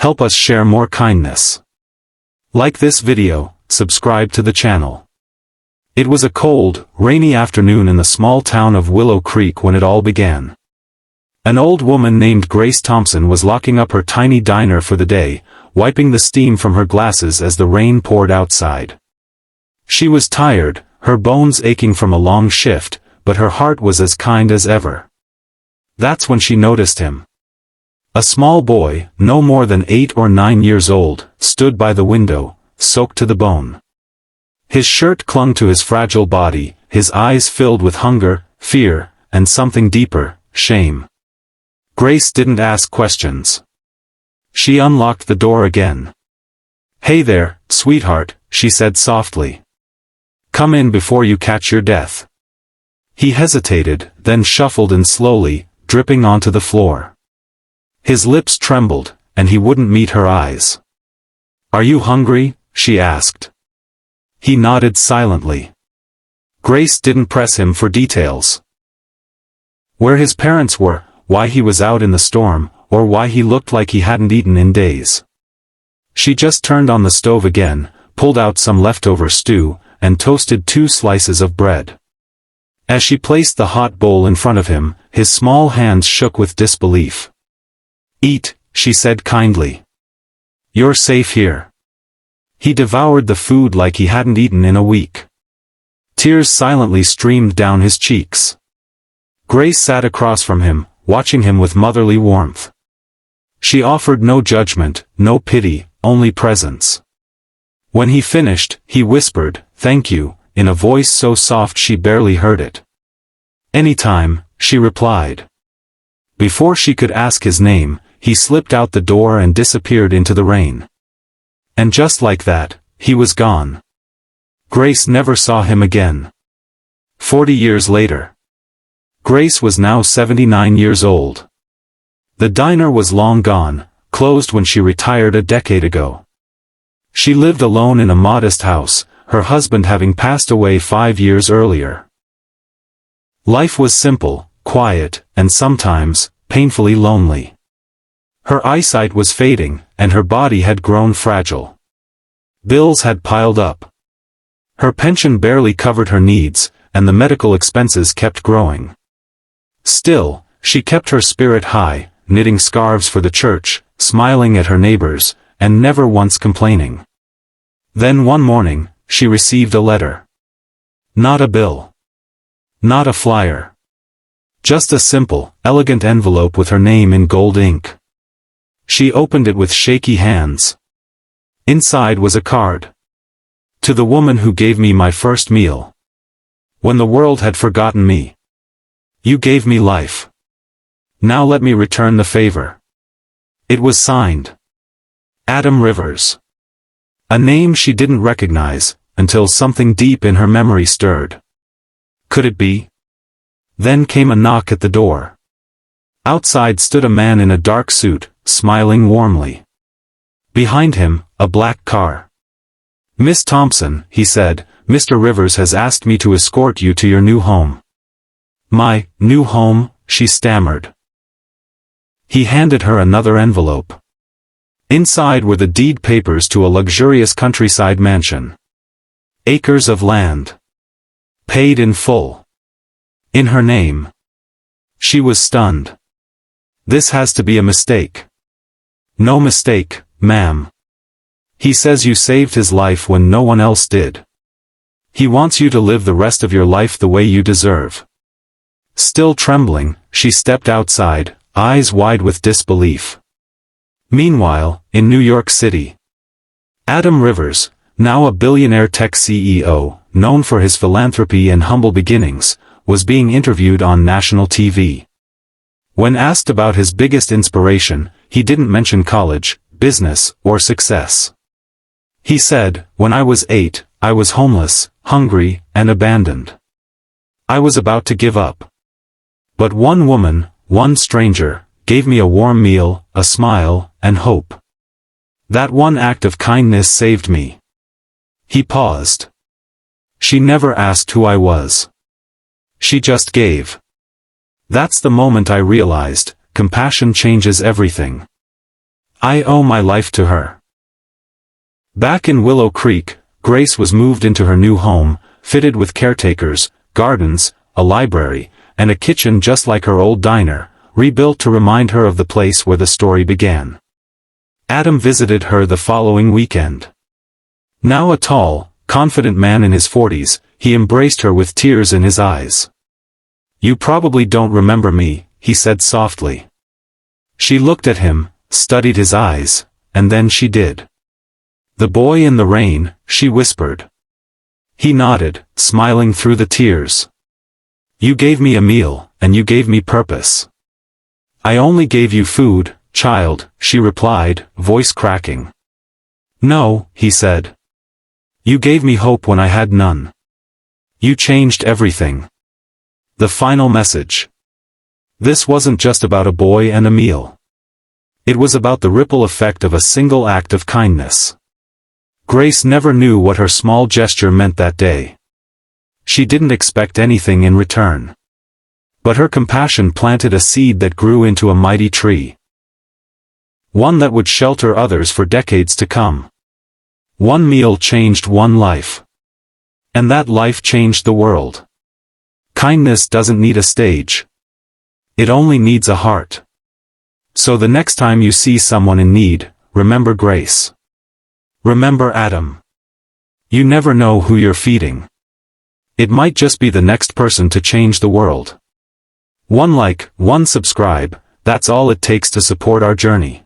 help us share more kindness. Like this video, subscribe to the channel. It was a cold, rainy afternoon in the small town of Willow Creek when it all began. An old woman named Grace Thompson was locking up her tiny diner for the day, wiping the steam from her glasses as the rain poured outside. She was tired, her bones aching from a long shift, but her heart was as kind as ever. That's when she noticed him. A small boy, no more than 8 or 9 years old, stood by the window, soaked to the bone. His shirt clung to his fragile body, his eyes filled with hunger, fear, and something deeper, shame. Grace didn't ask questions. She unlocked the door again. "Hey there, sweetheart," she said softly. "Come in before you catch your death." He hesitated, then shuffled in slowly, dripping onto the floor. His lips trembled, and he wouldn't meet her eyes. "Are you hungry?" she asked. He nodded silently. Grace didn't press him for details. Where his parents were, why he was out in the storm, or why he looked like he hadn't eaten in days. She just turned on the stove again, pulled out some leftover stew, and toasted 2 slices of bread. As she placed the hot bowl in front of him, his small hands shook with disbelief. "Eat," she said kindly. "You're safe here." He devoured the food like he hadn't eaten in a week. Tears silently streamed down his cheeks. Grace sat across from him, watching him with motherly warmth. She offered no judgment, no pity, only presence. When he finished, he whispered, "Thank you," in a voice so soft she barely heard it. "Anytime," she replied. Before she could ask his name, he slipped out the door and disappeared into the rain. And just like that, he was gone. Grace never saw him again. 40 years later. Grace was now 79 years old. The diner was long gone, closed when she retired a decade ago. She lived alone in a modest house, her husband having passed away 5 years earlier. Life was simple, quiet, and sometimes, painfully lonely. Her eyesight was fading, and her body had grown fragile. Bills had piled up. Her pension barely covered her needs, and the medical expenses kept growing. Still, she kept her spirit high, knitting scarves for the church, smiling at her neighbors, and never once complaining. Then one morning, she received a letter. Not a bill. Not a flyer. Just a simple, elegant envelope with her name in gold ink. She opened it with shaky hands. Inside was a card. "To the woman who gave me my first meal. When the world had forgotten me. You gave me life. Now let me return the favor." It was signed. Adam Rivers. A name she didn't recognize, until something deep in her memory stirred. Could it be? Then came a knock at the door. Outside stood a man in a dark suit, smiling warmly. Behind him, a black car. "Miss Thompson," he said, "Mr. Rivers has asked me to escort you to your new home." "My new home?" she stammered. He handed her another envelope. Inside were the deed papers to a luxurious countryside mansion. Acres of land. Paid in full. In her name. She was stunned. "This has to be a mistake." "No mistake, ma'am. He says you saved his life when no one else did. He wants you to live the rest of your life the way you deserve." Still trembling, she stepped outside, eyes wide with disbelief. Meanwhile, in New York City, Adam Rivers, now a billionaire tech CEO, known for his philanthropy and humble beginnings, was being interviewed on national TV. When asked about his biggest inspiration, he didn't mention college, business, or success. He said, "When I was 8, I was homeless, hungry, and abandoned. I was about to give up. But one woman, one stranger, gave me a warm meal, a smile, and hope. That one act of kindness saved me." He paused. "She never asked who I was. She just gave. That's the moment I realized, compassion changes everything. I owe my life to her. Back in Willow Creek, Grace was moved into her new home, fitted with caretakers, gardens, a library, and a kitchen just like her old diner, rebuilt to remind her of the place where the story began. Adam visited her the following weekend. Now a tall, confident man in his 40s, he embraced her with tears in his eyes. "You probably don't remember me," he said softly. She looked at him, studied his eyes, and then she did. "The boy in the rain," she whispered. He nodded, smiling through the tears. "You gave me a meal, and you gave me purpose." "I only gave you food, child," she replied, voice cracking. "No," he said. "You gave me hope when I had none. You changed everything." The final message. This wasn't just about a boy and a meal. It was about the ripple effect of a single act of kindness. Grace never knew what her small gesture meant that day. She didn't expect anything in return. But her compassion planted a seed that grew into a mighty tree. One that would shelter others for decades to come. One meal changed one life. And that life changed the world. Kindness doesn't need a stage. It only needs a heart. So the next time you see someone in need, remember Grace. Remember Adam. You never know who you're feeding. It might just be the next person to change the world. One like, one subscribe, that's all it takes to support our journey.